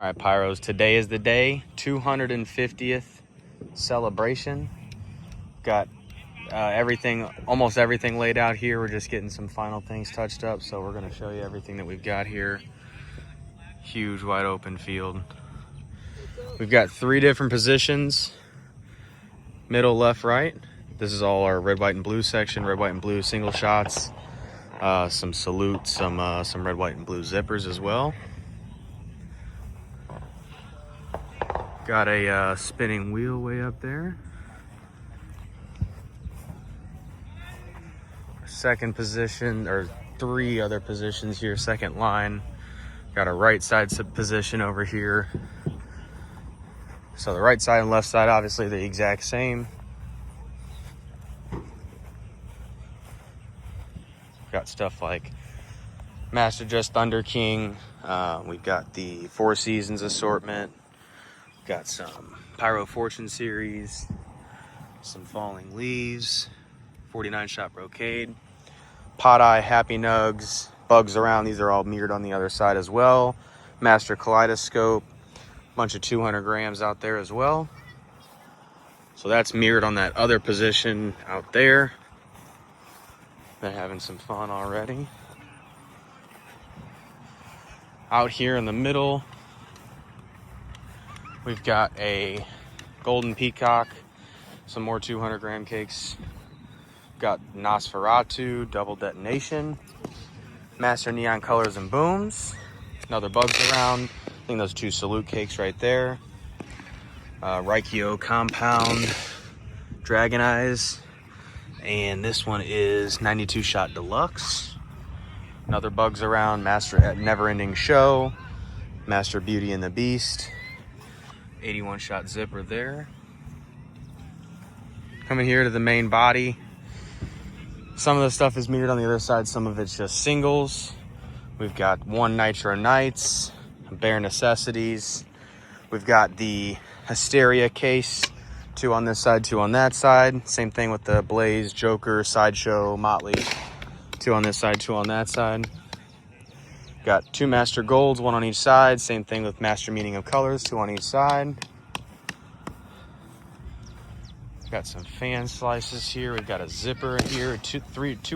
All right, Pyros, today is the day, 250th celebration. Got almost everything laid out here. We're just getting some final things touched up, so we're gonna show you everything that we've got here. Huge, wide open field. We've got 3 different positions, middle, left, right. This is all our red, white, and blue section, red, white, and blue single shots, some salute, some red, white, and blue zippers as well. Got a spinning wheel way up there. Second position, or 3 other positions here, second line. Got a right side position over here. So the right side and left side, obviously the exact same. Got stuff like Master Just Thunder King. We've got the Four Seasons assortment. Got some Pyro Fortune series, some Falling Leaves, 49 shot brocade, Pot Eye, Happy Nugs, Bugs Around. These are all mirrored on the other side as well. Master Kaleidoscope, bunch of 200 grams out there as well. So that's mirrored on that other position out there. They're having some fun already. Out here in the middle, we've got a Golden Peacock, some more 200 gram cakes. Got Nosferatu, Double Detonation, Master Neon Colors and Booms, another Bugs Around. I think those 2 salute cakes right there. Raikyo Compound, Dragon Eyes, and this one is 92 shot deluxe. Another Bugs Around, Master Never Ending Show, Master Beauty and the Beast, 81 shot zipper there. Coming here to the main body. Some of the stuff is mirrored on the other side, some of it's just singles. We've got 1 Nitro Nights, Bare Necessities. We've got the Hysteria case, 2 on this side, 2 on that side. Same thing with the Blaze, Joker, Sideshow, Motley. 2 on this side, 2 on that side. Got 2 Master Golds, 1 on each side. Same thing with Master Meaning of Colors, 2 on each side. Got some fan slices here. We've got a zipper here, 2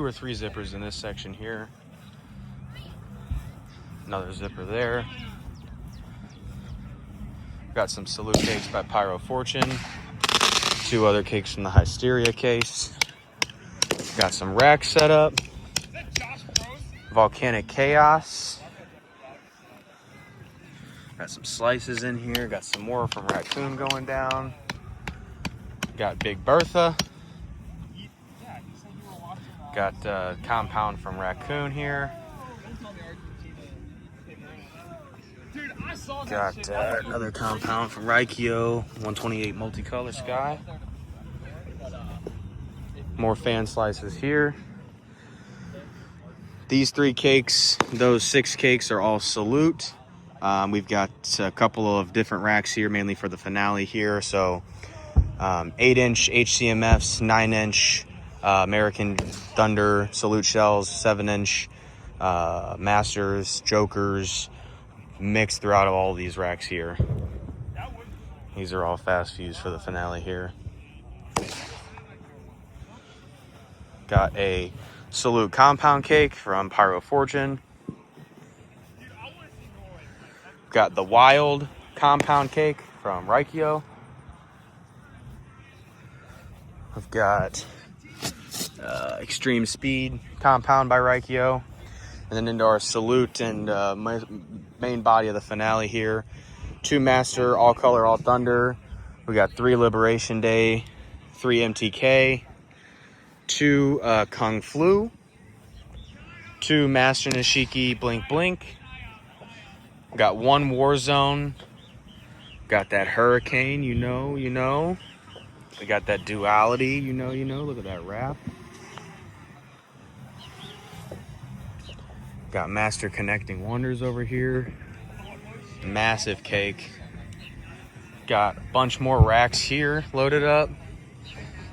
or 3 zippers in this section here. Another zipper there. Got some salute cakes by Pyro Fortune. 2 other cakes from the Hysteria case. Got some racks set up. Volcanic Chaos. Got some slices in here. Got some more from Raccoon going down. Got Big Bertha. Got Compound from Raccoon here. Got another Compound from Raikyo, 128 multicolor sky. More fan slices here. These 3 cakes, those 6 cakes are all salute. We've got a couple of different racks here, mainly for the finale here. So 8-inch HCMFs, 9-inch American Thunder salute shells, 7-inch Masters, Jokers, mixed throughout all these racks here. These are all fast fuse for the finale here. Got a salute compound cake from Pyro Fortune. Got the wild compound cake from Raikyo. I've got Extreme Speed compound by Raikyo. And then into our salute and main body of the finale here. 2 Master All Color All Thunder. We got 3 Liberation Day, 3 MTK, 2 Kung Flu, 2 Master Nishiki Blink Blink. Got 1 Warzone. Got that Hurricane, you know. We got that Duality, you know. Look at that wrap. Got Master Connecting Wonders over here. Massive cake. Got a bunch more racks here loaded up.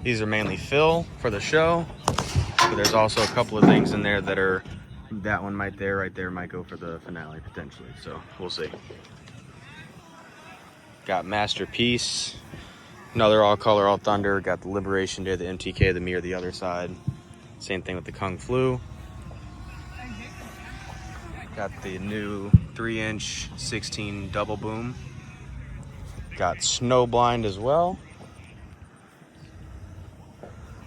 These are mainly fill for the show. But there's also a couple of things in there that are, that one right there might go for the finale potentially. So we'll see. Got Masterpiece, another all color, all thunder. Got the Liberation Day, the MTK, the mirror, the other side. Same thing with the Kung Flu. Got the new 3-inch 16 double boom. Got Snow Blind as well.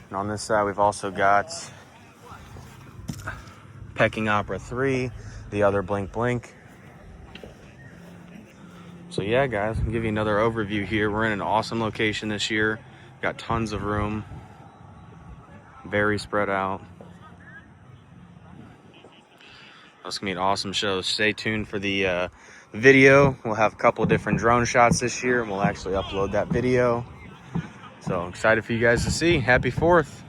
And on this side, we've also got Pecking Opera 3, the other Blink Blink. So yeah, guys, I'll give you another overview here. We're in an awesome location this year. Got tons of room, very spread out. It's gonna be an awesome show. Stay tuned for the video. We'll have a couple different drone shots this year, and we'll actually upload that video. So I'm excited for you guys to see. Happy 4th.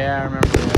Yeah, I remember.